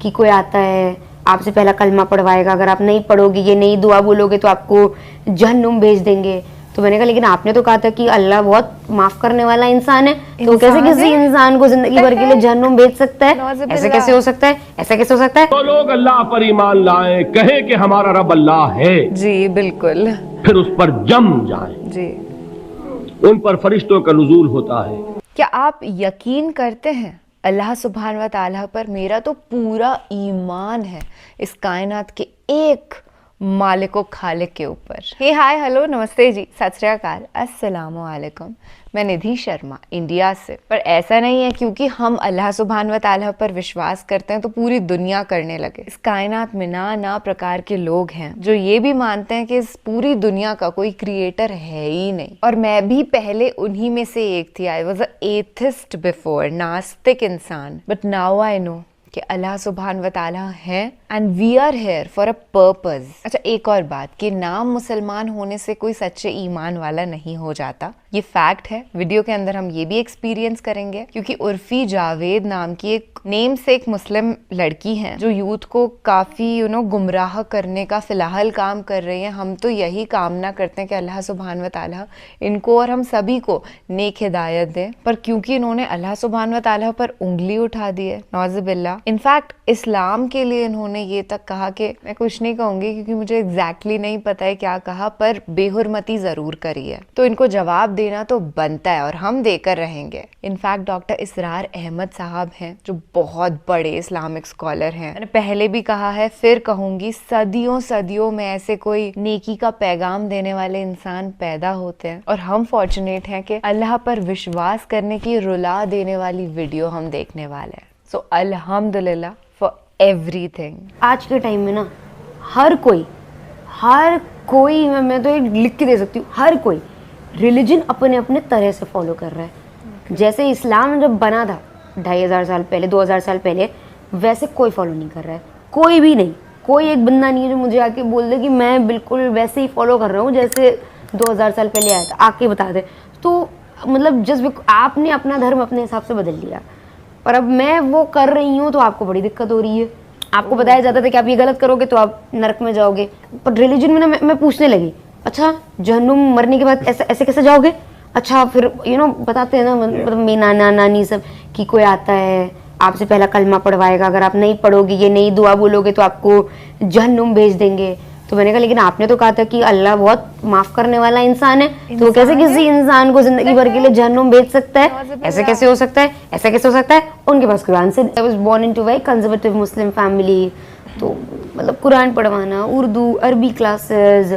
کہ کوئی آتا ہے آپ سے پہلا کلمہ پڑھوائے گا, اگر آپ نہیں پڑھو گے یہ نئی دعا بولو گے تو آپ کو جہنم بھیج دیں گے. تو میں نے کہا لیکن آپ نے تو کہا تھا کہ اللہ بہت معاف کرنے والا انسان ہے, تو کیسے کسی انسان کو زندگی بھر کے لیے جہنم بھیج سکتا ہے؟ ایسے کیسے ہو سکتا ہے, ایسا کیسے ہو سکتا ہے؟ تو لوگ اللہ پر ایمان لائیں, کہیں کہ ہمارا رب اللہ ہے, جی بالکل, پھر اس پر جم جائیں. جی ان پر فرشتوں کا نزول ہوتا ہے. کیا آپ یقین کرتے ہیں اللہ سبحانہ و تعالیٰ پر؟ میرا تو پورا ایمان ہے اس کائنات کے ایک مالک و خالق کے اوپر. ہے ہائے ہلو نمستے جی, ست شری اکال, السلام علیکم. میں ندھی شرما انڈیا سے. پر ایسا نہیں ہے کیونکہ ہم اللہ سبحانہ و تعالیٰ پر وشواس کرتے ہیں تو پوری دنیا کرنے لگے. اس کائنات میں نا پرکار کے لوگ ہیں جو یہ بھی مانتے ہیں کہ اس پوری دنیا کا کوئی کریٹر ہے ہی نہیں, اور میں بھی پہلے انہی میں سے ایک تھی. I was a atheist before, ناستک انسان, بٹ ناؤ آئی نو کہ اللہ سبحانہ و تعالیٰ ہے and we are here for a purpose. اچھا ایک اور بات, کہ نام مسلمان ہونے سے کوئی سچے ایمان والا نہیں ہو جاتا, یہ فیکٹ ہے. ویڈیو کے اندر ہم یہ بھی ایکسپیرینس کریں گے کیونکہ عرفی جاوید نام کی ایک نیم سے ایک مسلم لڑکی ہیں جو یوتھ کو کافی گمراہ کرنے کا فی الحال کام کر رہی ہیں. ہم تو یہی کامنا کرتے ہیں کہ اللہ سبحانہ و تعالیٰ ان کو اور ہم سبھی کو نیک ہدایت دے, پر کیونکہ انہوں نے اللہ سبحانہ و تعالیٰ پر انگلی اٹھا دی ہے, نعوذ باللہ. انفیکٹ اسلام کے لیے انہوں نے یہ تک کہا کہ میں کچھ نہیں کہوں گی کیونکہ مجھے ایگزیکٹلی نہیں پتا ہے کیا کہا, پر بے حرمتی ضرور کری ہے. تو ان کو جواب دینا تو بنتا ہے اور ہم دے کر رہیں گے. انفیکٹ ڈاکٹر اسرار احمد صاحب ہیں جو بہت بڑے اسلامک اسکالر ہیں. میں نے پہلے بھی کہا ہے پھر کہوں گی, صدیوں میں ایسے کوئی نیکی کا پیغام دینے والے انسان پیدا ہوتے ہیں, اور ہم فارچونیٹ ہیں کہ اللہ پر وشواس کرنے کی رلا دینے والی ویڈیو ہم دیکھنے والے ہیں. سو الحمدللہ فار ایوری تھنگ. آج کے ٹائم میں نا ہر کوئی میں تو ایک لکھ کے دے سکتی ہوں, ہر کوئی ریلیجن اپنے اپنے طرح سے فالو کر رہا ہے. جیسے اسلام جب بنا تھا 2500 سال پہلے, 2000 سال پہلے, ویسے کوئی فالو نہیں کر رہا ہے, کوئی بھی نہیں. کوئی ایک بندہ نہیں ہے جو مجھے آ کے بول دے کہ میں بالکل ویسے ہی فالو کر رہا ہوں جیسے 2000 سال پہلے آیا تھا, آ کے بتا دے. تو مطلب جسٹ آپ نے اپنا دھرم اپنے حساب سے بدل لیا, پر اب میں وہ کر رہی ہوں تو آپ کو بڑی دقت ہو رہی ہے. آپ کو بتایا جاتا تھا کہ آپ یہ غلط کرو گے تو آپ نرک میں جاؤ گے, پر ریلیجن میں نا میں پوچھنے لگی, اچھا جہنم مرنے کے بعد ایسے کیسے جاؤ گے؟ اچھا پھر بتاتے ہیں نا, مطلب میری نانا نانی سب کہ کوئی آتا ہے آپ سے پہلا کلمہ پڑھوائے گا, اگر آپ نہیں پڑھو گے یہ نئی دعا بولو گے تو آپ کو جہنم بھیج دیں گے. تو میں نے کہا لیکن آپ نے تو کہا تھا کہ اللہ بہت معاف کرنے والا انسان ہے, تو کیسے کسی انسان کو زندگی بھر کے لیے جہنم بھیج سکتا ہے؟ ایسے کیسے ہو سکتا ہے, ایسا کیسے ہو سکتا ہے؟ ان کے پاس کوئی answer. I was born into very conservative Muslim family, تو مطلب قرآن پڑھوانا, اردو عربی کلاسز,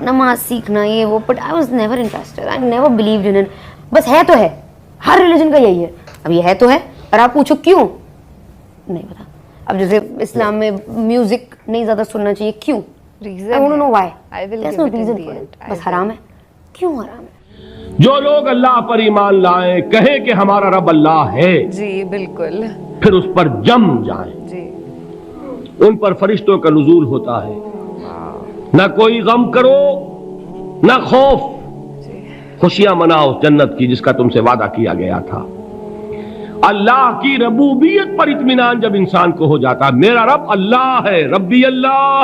نماز سیکھنا, یہ وہ, but I was never interested, I never believed in. بس ہے تو ہے, ہر ریلیجن کا یہی ہے, اب یہ ہے تو ہے, اور آپ پوچھو کیوں نہیں پتا. اب جیسے اسلام میں میوزک نہیں زیادہ سننا چاہیے, کیوں؟ I want to know why. There's no reason for it. بس حرام ہے. کیوں حرام ہے؟ جو لوگ اللہ پر ایمان لائیں, کہیں کہ ہمارا رب اللہ ہے, جی بالکل, پھر اس پر جم جائیں. جی ان پر فرشتوں کا نزول ہوتا ہے. نہ کوئی غم کرو نہ خوف, خوشیاں مناؤ جنت کی جس کا تم سے وعدہ کیا گیا تھا. اللہ کی ربوبیت پر اطمینان جب انسان کو ہو جاتا, میرا رب اللہ ہے, ربی اللہ,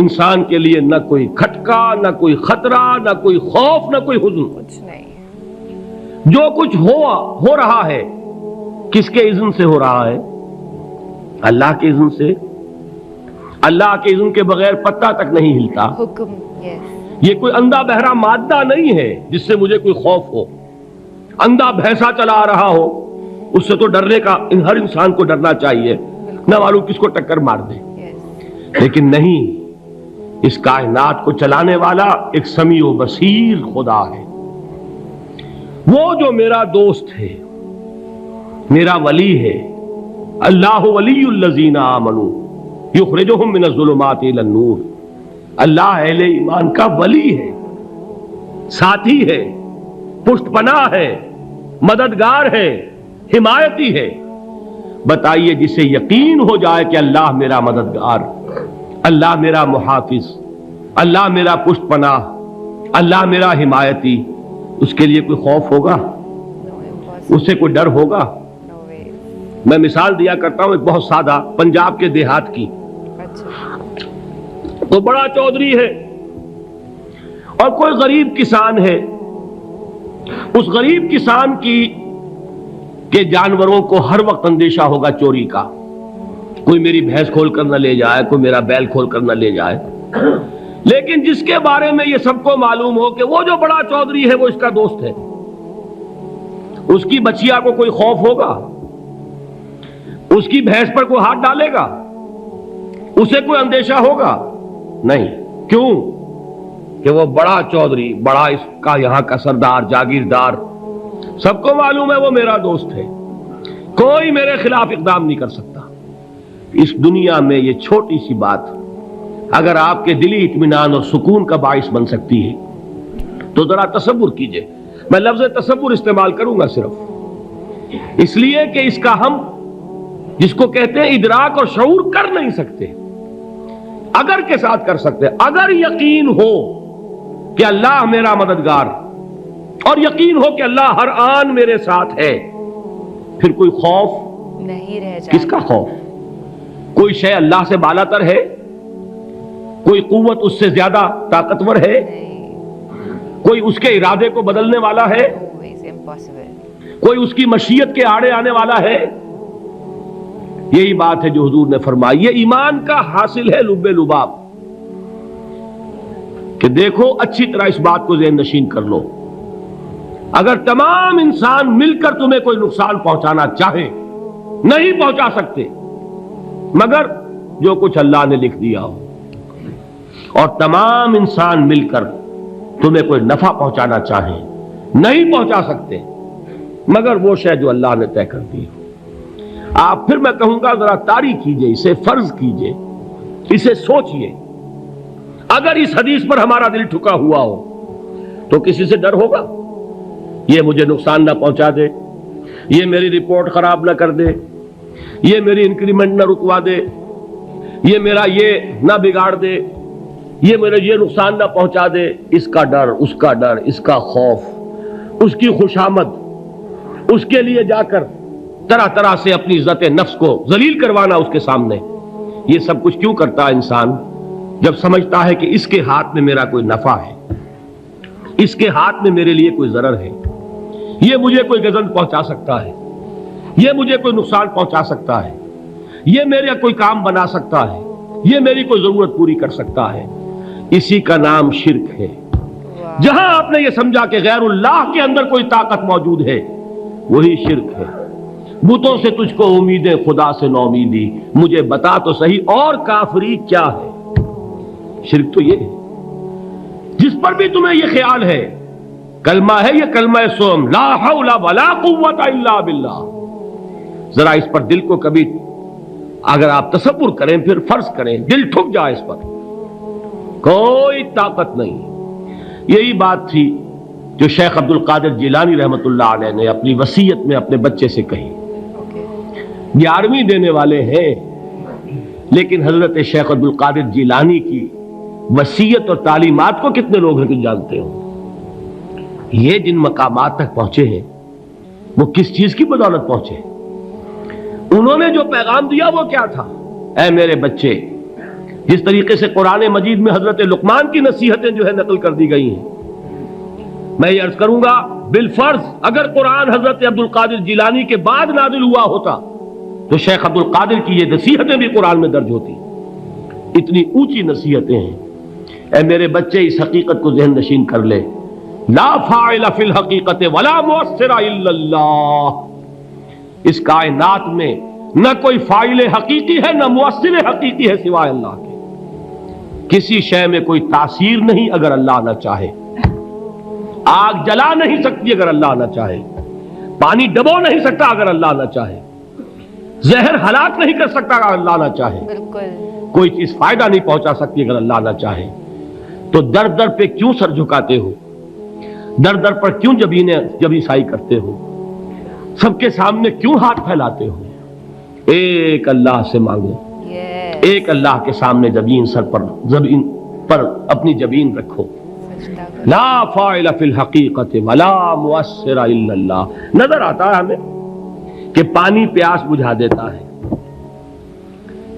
انسان کے لیے نہ کوئی کھٹکا, نہ کوئی خطرہ, نہ کوئی خوف, نہ کوئی حزن. کچھ نہیں. جو کچھ ہو رہا ہے کس کے اذن سے ہو رہا ہے؟ اللہ کے اذن سے. اللہ کے اذن کے بغیر پتہ تک نہیں ہلتا. حکم, یس. یہ کوئی اندھا بہرا مادہ نہیں ہے جس سے مجھے کوئی خوف ہو. اندھا بھینسا چلا آ رہا ہو, اس سے تو ڈرنے کا ہر انسان کو ڈرنا چاہیے, نہ معلوم کس کو ٹکر مار دے. لیکن نہیں, اس کائنات کو چلانے والا ایک سمیع و بصیر خدا ہے. وہ جو میرا دوست ہے, میرا ولی ہے. اللہ ولی الذین آمنوا یخرجہم من الظلمات الی النور. اللہ اہل ایمان کا ولی ہے, ساتھی ہے, پشت پناہ ہے, مددگار ہے, حمایتی ہے. بتائیے جسے یقین ہو جائے کہ اللہ میرا مددگار, اللہ میرا محافظ, اللہ میرا پشت پناہ, اللہ میرا حمایتی, اس کے لیے کوئی خوف ہوگا؟ اس سے کوئی ڈر ہوگا؟ میں مثال دیا کرتا ہوں ایک بہت سادہ پنجاب کے دیہات کی. تو بڑا چودھری ہے اور کوئی غریب کسان ہے. اس غریب کسان کے جانوروں کو ہر وقت اندیشہ ہوگا چوری کا. کوئی میری بھینس کھول کر نہ لے جائے, کوئی میرا بیل کھول کر نہ لے جائے. لیکن جس کے بارے میں یہ سب کو معلوم ہو کہ وہ جو بڑا چودھری ہے وہ اس کا دوست ہے, اس کی بچیا کو کوئی خوف ہوگا؟ اس کی بھینس پر کوئی ہاتھ ڈالے گا؟ اسے کوئی اندیشہ ہوگا؟ نہیں. کیوں؟ کہ وہ بڑا چودھری, بڑا اس کا یہاں کا سردار, جاگیردار, سب کو معلوم ہے وہ میرا دوست ہے, کوئی میرے خلاف اقدام نہیں کر سکتا. اس دنیا میں یہ چھوٹی سی بات اگر آپ کے دلی اطمینان اور سکون کا باعث بن سکتی ہے تو ذرا تصور کیجئے. میں لفظ تصور استعمال کروں گا صرف اس لیے کہ اس کا ہم جس کو کہتے ہیں ادراک اور شعور کر نہیں سکتے, اگر کے ساتھ کر سکتے. اگر یقین ہو کہ اللہ میرا مددگار اور یقین ہو کہ اللہ ہر آن میرے ساتھ ہے, پھر کوئی خوف نہیں رہ جاتا. کس کا خوف؟ کوئی شے اللہ سے بالا تر ہے؟ کوئی قوت اس سے زیادہ طاقتور ہے؟ کوئی اس کے ارادے کو بدلنے والا ہے؟ کوئی اس کی مشیت کے آڑے آنے والا ہے؟ یہی بات ہے جو حضور نے فرمائی. یہ ایمان کا حاصل ہے لب لباب کہ دیکھو اچھی طرح اس بات کو ذہن نشین کر لو. اگر تمام انسان مل کر تمہیں کوئی نقصان پہنچانا چاہے نہیں پہنچا سکتے مگر جو کچھ اللہ نے لکھ دیا ہو, اور تمام انسان مل کر تمہیں کوئی نفع پہنچانا چاہیں نہیں پہنچا سکتے مگر وہ شے جو اللہ نے طے کر دی ہو. آپ پھر میں کہوں گا ذرا طاری کیجئے, اسے فرض کیجئے, اسے سوچئے. اگر اس حدیث پر ہمارا دل ٹھکا ہوا ہو تو کسی سے ڈر ہوگا؟ یہ مجھے نقصان نہ پہنچا دے, یہ میری رپورٹ خراب نہ کر دے, یہ میری انکریمنٹ نہ رکوا دے, یہ میرا یہ نہ بگاڑ دے, یہ میرے یہ نقصان نہ پہنچا دے. اس کا ڈر, اس کا ڈر, اس کا خوف, اس کی خوشامد, اس کے لیے جا کر طرح طرح سے اپنی عزت نفس کو ذلیل کروانا اس کے سامنے. یہ سب کچھ کیوں کرتا ہے انسان؟ جب سمجھتا ہے کہ اس کے ہاتھ میں میرا کوئی نفع ہے, اس کے ہاتھ میں میرے لیے کوئی ضرر ہے, یہ مجھے کوئی گزن پہنچا سکتا ہے, یہ مجھے کوئی نقصان پہنچا سکتا ہے, یہ میرا کوئی کام بنا سکتا ہے, یہ میری کوئی ضرورت پوری کر سکتا ہے. اسی کا نام شرک ہے. جہاں آپ نے یہ سمجھا کہ غیر اللہ کے اندر کوئی طاقت موجود ہے وہی شرک ہے. بتوں سے تجھ کو امیدیں, خدا سے نو امیدی, مجھے بتا تو صحیح اور کافری کیا ہے. شرک تو یہ ہے. جس پر بھی تمہیں یہ خیال ہے کلمہ ہے, یہ کلمہ سوم لا حول ولا قوت الا باللہ. ذرا اس پر دل کو کبھی اگر آپ تصور کریں پھر فرض کریں, دل ٹھک جائے اس پر, کوئی طاقت نہیں. یہی بات تھی جو شیخ عبد القادر جیلانی رحمت اللہ علیہ نے اپنی وصیت میں اپنے بچے سے کہی. 11ویں دینے والے ہیں لیکن حضرت شیخ عبد القادر جیلانی کی وصیت اور تعلیمات کو کتنے لوگ ہیں کہ جانتے ہو؟ یہ جن مقامات تک پہنچے ہیں وہ کس چیز کی بدولت پہنچے؟ انہوں نے جو پیغام دیا وہ کیا تھا؟ اے میرے بچے, جس طریقے سے قرآن مجید میں حضرت لقمان کی نصیحتیں جو ہے نقل کر دی گئی ہیں, میں یہ عرض کروں گا بالفرض اگر قرآن حضرت عبد القادر جیلانی کے بعد نازل ہوا ہوتا تو شیخ عبد القادر کی یہ نصیحتیں بھی قرآن میں درج ہوتی. اتنی اونچی نصیحتیں ہیں. اے میرے بچے اس حقیقت کو ذہن نشین کر لے, لا فاعل فی الحقیقت ولا مؤثر الا اللہ. اس کائنات میں نہ کوئی فاعل حقیقی ہے نہ مؤثر حقیقی ہے سوائے اللہ کے. کسی شے میں کوئی تاثیر نہیں اگر اللہ نہ چاہے. آگ جلا نہیں سکتی اگر اللہ نہ چاہے, پانی ڈبو نہیں سکتا اگر اللہ نہ چاہے, زہر ہلاک نہیں کر سکتا اگر اللہ نہ چاہے, بالکل کوئی چیز فائدہ نہیں پہنچا سکتی اگر اللہ نہ چاہے. تو در در پہ کیوں سر جھکاتے ہو, در در پر کیوں جبیں سائی کرتے ہو, سب کے سامنے کیوں ہاتھ پھیلاتے ہو؟ ایک اللہ سے مانگو, ایک اللہ کے سامنے زمین پر اپنی جبین رکھو. لا فاعل فی الحقیقت ولا مؤثر الا اللہ. نظر آتا ہے ہمیں کہ پانی پیاس بجھا دیتا ہے.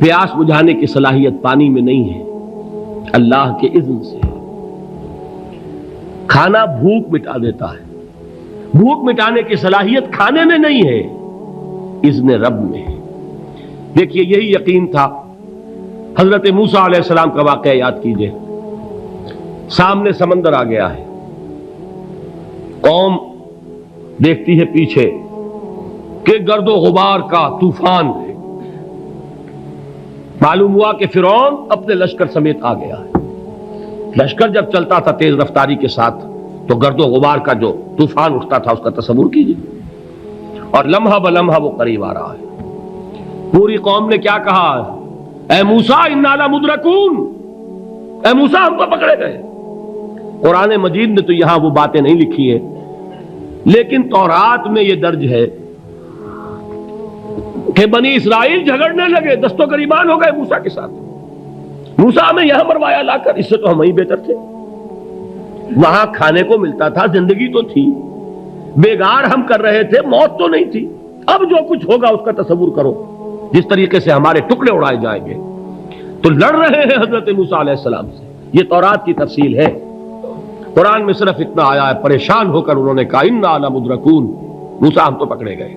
پیاس بجھانے کی صلاحیت پانی میں نہیں ہے, اللہ کے اذن سے. کھانا بھوک مٹا دیتا ہے, بھوک مٹانے کی صلاحیت کھانے میں نہیں ہے, اذن رب میں ہے. دیکھیے یہی یقین تھا. حضرت موسیٰ علیہ السلام کا واقعہ یاد کیجئے. سامنے سمندر آ گیا ہے, قوم دیکھتی ہے پیچھے کہ گرد و غبار کا طوفان ہے. معلوم ہوا کہ فرعون اپنے لشکر سمیت آ گیا ہے. لشکر جب چلتا تھا تیز رفتاری کے ساتھ تو گرد و غبار کا جو طوفان اٹھتا تھا اس کا تصور کیجئے. اور لمحہ بلمحہ وہ قریب آ رہا ہے. پوری قوم نے کیا کہا, اے موسیٰ انا لمدرکون, اے موسیٰ ہم کو پکڑے گئے. قرآن مجید نے تو یہاں وہ باتیں نہیں لکھی ہیں, لیکن تورات میں یہ درج ہے کہ بنی اسرائیل جھگڑنے لگے, دست و گریبان ہو گئے موسیٰ کے ساتھ. موسیٰ ہمیں یہاں مروایا لا کر, اس سے تو ہم ہی بہتر تھے. وہاں کھانے کو ملتا تھا, زندگی تو تھی, بیگار ہم کر رہے تھے, موت تو نہیں تھی. اب جو کچھ ہوگا اس کا تصور کرو, جس طریقے سے ہمارے ٹکڑے اڑائے جائیں گے. تو لڑ رہے ہیں حضرت موسیٰ علیہ السلام سے. یہ تورات کی تفصیل ہے. قرآن میں صرف اتنا آیا ہے, پریشان ہو کر انہوں نے کہا انا لمدرکون, موسیٰ ہم تو پکڑے گئے.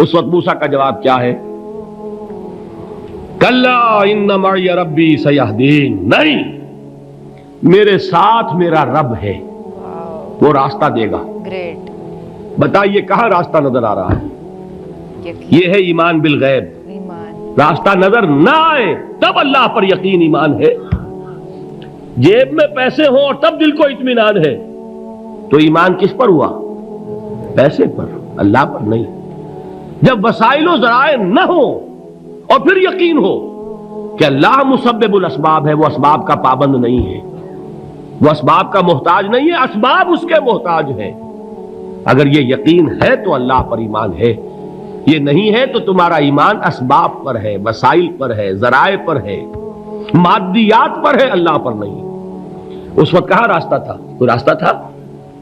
اس وقت موسیٰ کا جواب کیا ہے, کلا ان معی ربی سیہدین, نہیں, میرے ساتھ میرا رب ہے, وہ راستہ دے گا. گریٹ. بتائیے کہاں راستہ نظر آ رہا ہے؟ یقین, یہ ہے ایمان بالغیب. ایمان. راستہ نظر نہ آئے تب اللہ پر یقین ایمان ہے. جیب میں پیسے ہوں اور تب دل کو اطمینان ہے تو ایمان کس پر ہوا؟ پیسے پر, اللہ پر نہیں. جب وسائل و ذرائع نہ ہو اور پھر یقین ہو کہ اللہ مسبب الاسباب ہے, وہ اسباب کا پابند نہیں ہے, وہ اسباب کا محتاج نہیں ہے, اسباب اس کے محتاج ہیں. اگر یہ یقین ہے تو اللہ پر ایمان ہے, یہ نہیں ہے تو تمہارا ایمان اسباب پر ہے, وسائل پر ہے, ذرائع پر ہے, مادیات پر ہے, اللہ پر نہیں. اس وقت کہاں راستہ تھا؟ کوئی راستہ تھا؟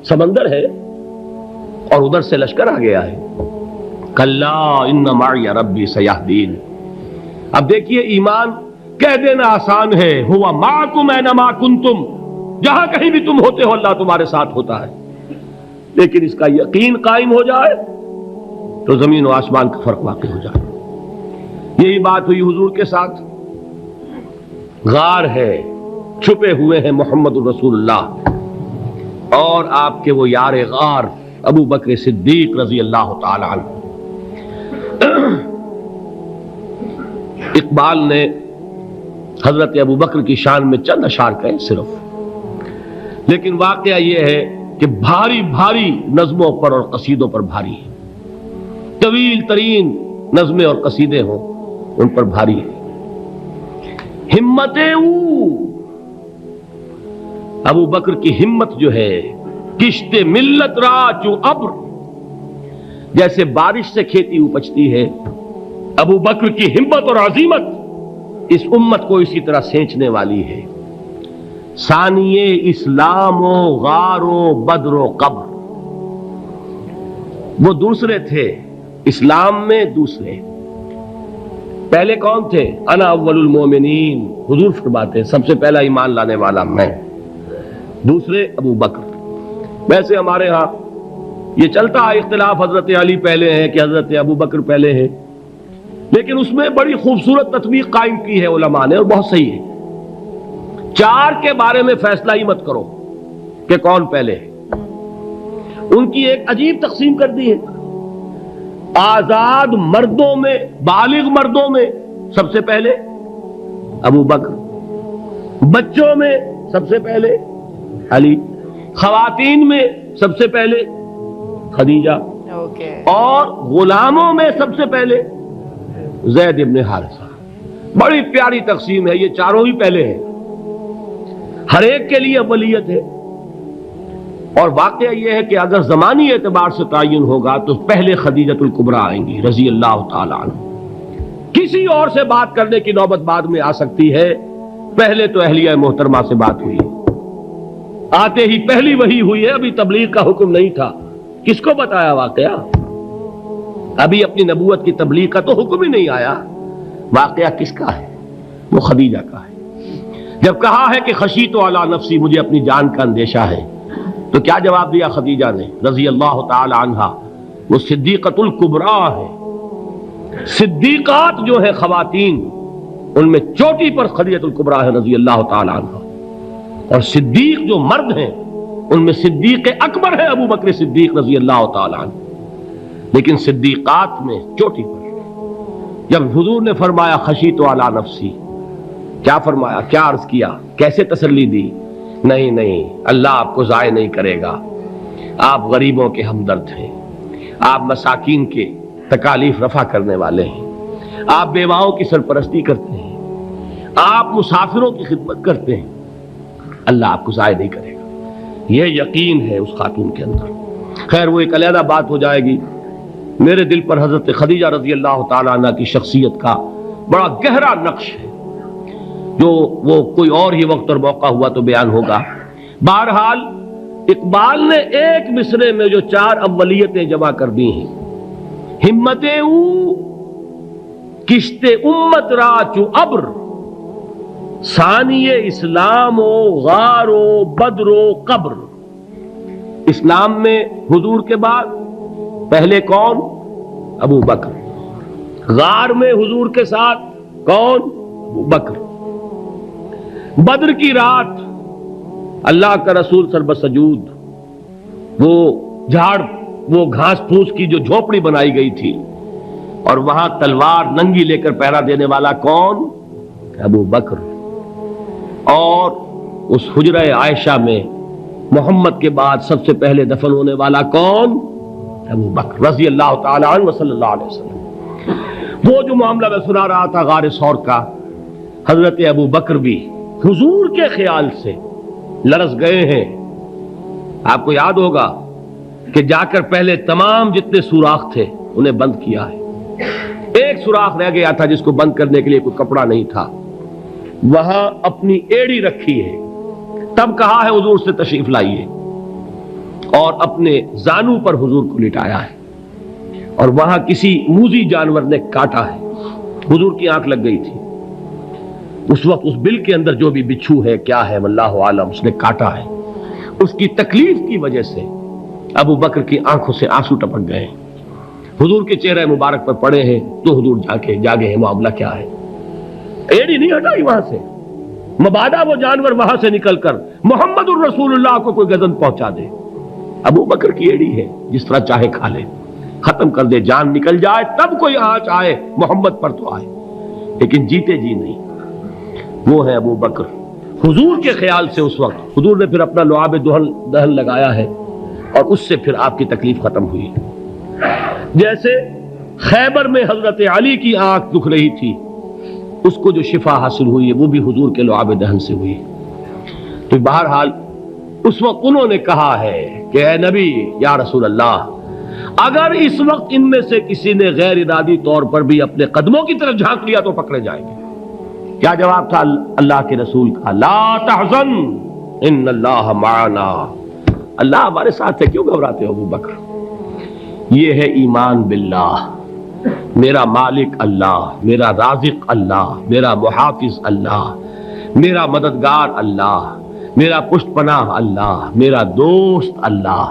سمندر ہے اور ادھر سے لشکر آ گیا ہے. کلا ان معی ربی سیہدین. اب دیکھیے ایمان کہہ دینا آسان ہے, ہوا معکم اینما کنتم, جہاں کہیں بھی تم ہوتے ہو اللہ تمہارے ساتھ ہوتا ہے. لیکن اس کا یقین قائم ہو جائے تو زمین و آسمان کا فرق واقع ہو جائے. یہی بات ہوئی حضور کے ساتھ. غار ہے, چھپے ہوئے ہیں محمد الرسول اللہ اور آپ کے وہ یار غار ابو بکر صدیق رضی اللہ تعالی عنہ. اقبال نے حضرت ابو بکر کی شان میں چند اشعار کہے صرف, لیکن واقعہ یہ ہے کہ بھاری بھاری نظموں پر اور قصیدوں پر بھاری ہے. طویل ترین نظمیں اور قصیدے ہوں ان پر بھاری ہے. ہمتیں ابو بکر کی ہمت جو ہے, کشت ملت را چو ابر, جیسے بارش سے کھیتی اپجتی ہے, ابو بکر کی ہمت اور عزیمت اس امت کو اسی طرح سینچنے والی ہے. ثانیے اسلام و غار و بدر و قبر, وہ دوسرے تھے اسلام میں, دوسرے. پہلے کون تھے؟ انا اول المومنین, حضور فرماتے ہیں سب سے پہلا ایمان لانے والا میں. دوسرے ابو بکر. ویسے ہمارے ہاں یہ چلتا ہے اختلاف, حضرت علی پہلے ہیں کہ حضرت ابو بکر پہلے ہیں, لیکن اس میں بڑی خوبصورت تطبیق قائم کی ہے علماء نے اور بہت صحیح ہے. چار کے بارے میں فیصلہ ہی مت کرو کہ کون پہلے ہے. ان کی ایک عجیب تقسیم کر دی ہے. آزاد مردوں میں, بالغ مردوں میں سب سے پہلے ابو بکر, بچوں میں سب سے پہلے علی, خواتین میں سب سے پہلے خدیجہ, اور غلاموں میں سب سے پہلے زید ابن حارثہ. بڑی پیاری تقسیم ہے, یہ چاروں ہی پہلے ہیں, ہر ایک کے لیے اولیت ہے. اور واقعہ یہ ہے کہ اگر زمانی اعتبار سے تعین ہوگا تو پہلے خدیجۃ الکبریٰ آئیں گی رضی اللہ تعالی عنہ. کسی اور سے بات کرنے کی نوبت بعد میں آ سکتی ہے, پہلے تو اہلیہ محترمہ سے بات ہوئی, آتے ہی پہلی وحی ہوئی ہے, ابھی تبلیغ کا حکم نہیں تھا. کس کو بتایا واقعہ؟ ابھی اپنی نبوت کی تبلیغ کا تو حکم ہی نہیں آیا. واقعہ کس کا ہے؟ وہ خدیجہ کا ہے. جب کہا ہے کہ خشیت علی نفسی، مجھے اپنی جان کا اندیشہ ہے، تو کیا جواب دیا خدیجہ نے رضی اللہ تعالی عنہا؟ وہ صدیقۃ الکبریٰ ہے. صدیقات جو ہے خواتین، ان میں چوٹی پر خدیجہ الکبریٰ ہے رضی اللہ تعالی عنہا. اور صدیق جو مرد ہیں ان میں صدیق اکبر ہے ابو بکر صدیق رضی اللہ تعالی عنہ. لیکن صدیقات میں چوٹی پر جب حضور نے فرمایا خشیت علی نفسی، کیا فرمایا؟ کیا عرض کیا؟ کیسے تسلی دی؟ نہیں، اللہ آپ کو ضائع نہیں کرے گا. آپ غریبوں کے ہمدرد ہیں، آپ مساکین کے تکالیف رفع کرنے والے ہیں، آپ بیواؤں کی سرپرستی کرتے ہیں، آپ مسافروں کی خدمت کرتے ہیں. اللہ آپ کو ضائع نہیں کرے گا. یہ یقین ہے اس خاتون کے اندر. خیر وہ ایک علیحدہ بات ہو جائے گی. میرے دل پر حضرت خدیجہ رضی اللہ تعالیٰ عنہ کی شخصیت کا بڑا گہرا نقش ہے، جو وہ کوئی اور ہی وقت اور موقع ہوا تو بیان ہوگا. بہرحال اقبال نے ایک مصرے میں جو 4 اولیتیں جمع کر دی ہیں، ہمت او کشت امت را چو ابر، ثانی اسلام و غار و بدر و قبر. اسلام میں حضور کے بعد پہلے کون؟ ابو بکر. غار میں حضور کے ساتھ کون؟ ابو بکر. بدر کی رات اللہ کا رسول سربسجود وہ جھاڑ وہ گھاس پھوس کی جو جھوپڑی بنائی گئی تھی، اور وہاں تلوار ننگی لے کر پہرا دینے والا کون؟ ابو بکر. اور اس حجرہ عائشہ میں محمد کے بعد سب سے پہلے دفن ہونے والا کون؟ ابو بکر رضی اللہ تعالی عنہ صلی اللہ علیہ وسلم. وہ جو معاملہ میں سنا رہا تھا غار ثور کا، حضرت ابو بکر بھی حضور کے خیال سے لرز گئے ہیں. آپ کو یاد ہوگا کہ جا کر پہلے تمام جتنے سوراخ تھے انہیں بند کیا ہے. ایک سوراخ رہ گیا تھا جس کو بند کرنے کے لیے کوئی کپڑا نہیں تھا. وہاں اپنی ایڑی رکھی ہے. تب کہا ہے حضور سے تشریف لائیے، اور اپنے زانو پر حضور کو لٹایا ہے. اور وہاں کسی موذی جانور نے کاٹا ہے. حضور کی آنکھ لگ گئی تھی. اس وقت اس بل کے اندر جو بھی بچھو ہے کیا ہے واللہ عالم، اس نے کاٹا ہے. اس کی تکلیف کی وجہ سے ابو بکر کی آنکھوں سے آنسو ٹپک گئے. حضور کے چہرے مبارک پر پڑے ہیں تو حضور جاگے ہیں. معاملہ کیا ہے؟ ایڑی نہیں ہٹائی وہاں سے، مبادا وہ جانور وہاں سے نکل کر محمد الرسول اللہ کو کوئی گزن پہنچا دے. ابو بکر کی ایڑی ہے، جس طرح چاہے کھا لے، ختم کر دے، جان نکل جائے تب کوئی آنچ آئے محمد پر تو آئے، لیکن جیتے جی نہیں. وہ ہے ابو بکر. حضور کے خیال سے اس وقت حضور نے پھر اپنا لعاب دہن لگایا ہے، اور اس سے پھر آپ کی تکلیف ختم ہوئی. جیسے خیبر میں حضرت علی کی آنکھ دکھ رہی تھی، اس کو جو شفا حاصل ہوئی ہے وہ بھی حضور کے لعاب دہن سے ہوئی. تو بہرحال اس وقت انہوں نے کہا ہے کہ اے نبی یا رسول اللہ، اگر اس وقت ان میں سے کسی نے غیر ارادی طور پر بھی اپنے قدموں کی طرف جھانک لیا تو پکڑے جائیں گے. کیا جواب تھا اللہ کے رسول کا؟ لا تحزن ان اللہ معنا. اللہ ہمارے ساتھ ہے، کیوں گھبراتے ہو ابو بکر؟ یہ ہے ایمان باللہ. میرا مالک اللہ، میرا رازق اللہ، میرا محافظ اللہ، میرا مددگار اللہ، میرا پشت پناہ اللہ، میرا دوست اللہ.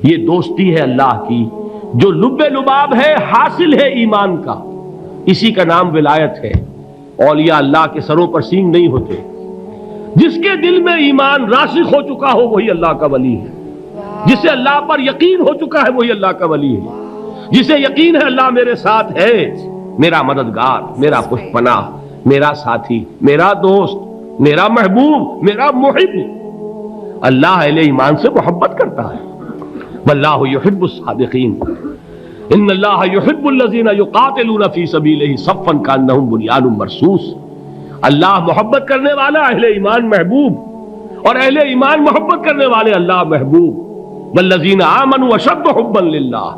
یہ دوستی ہے اللہ کی جو لب لباب ہے، حاصل ہے ایمان کا. اسی کا نام ولایت ہے. اولیاء اللہ کے سروں پر سینگ نہیں ہوتے. جس کے دل میں ایمان راسخ ہو چکا ہو وہی اللہ کا ولی ہے. جسے اللہ پر یقین ہو چکا ہے وہی اللہ کا ولی ہے. جسے یقین ہے اللہ میرے ساتھ ہے، میرا مددگار، میرا پشت پناہ، میرا ساتھی، میرا دوست، میرا محبوب، میرا محب. اللہ اہل ایمان سے محبت کرتا ہے. واللہ یحب الصادقین. ان اللہ یحب الذین یقاتلون فی سبیلہ صفا کانہم بنیان مرصوص. اللہ محبت کرنے والا، اہل ایمان محبوب، اور اہل ایمان محبت کرنے والے اللہ محبوب. والذین آمنوا اشد حبا للہ.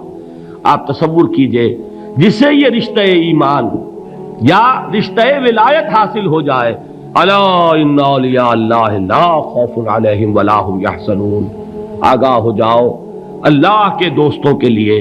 آپ تصور کیجئے جسے یہ رشتہ ایمان یا رشتہ ولایت حاصل ہو جائے، الا ان اولیاء اللہ لا خوف علیہم ولا هم یحزنون. آگاہ ہو جاؤ، اللہ کے دوستوں کے لیے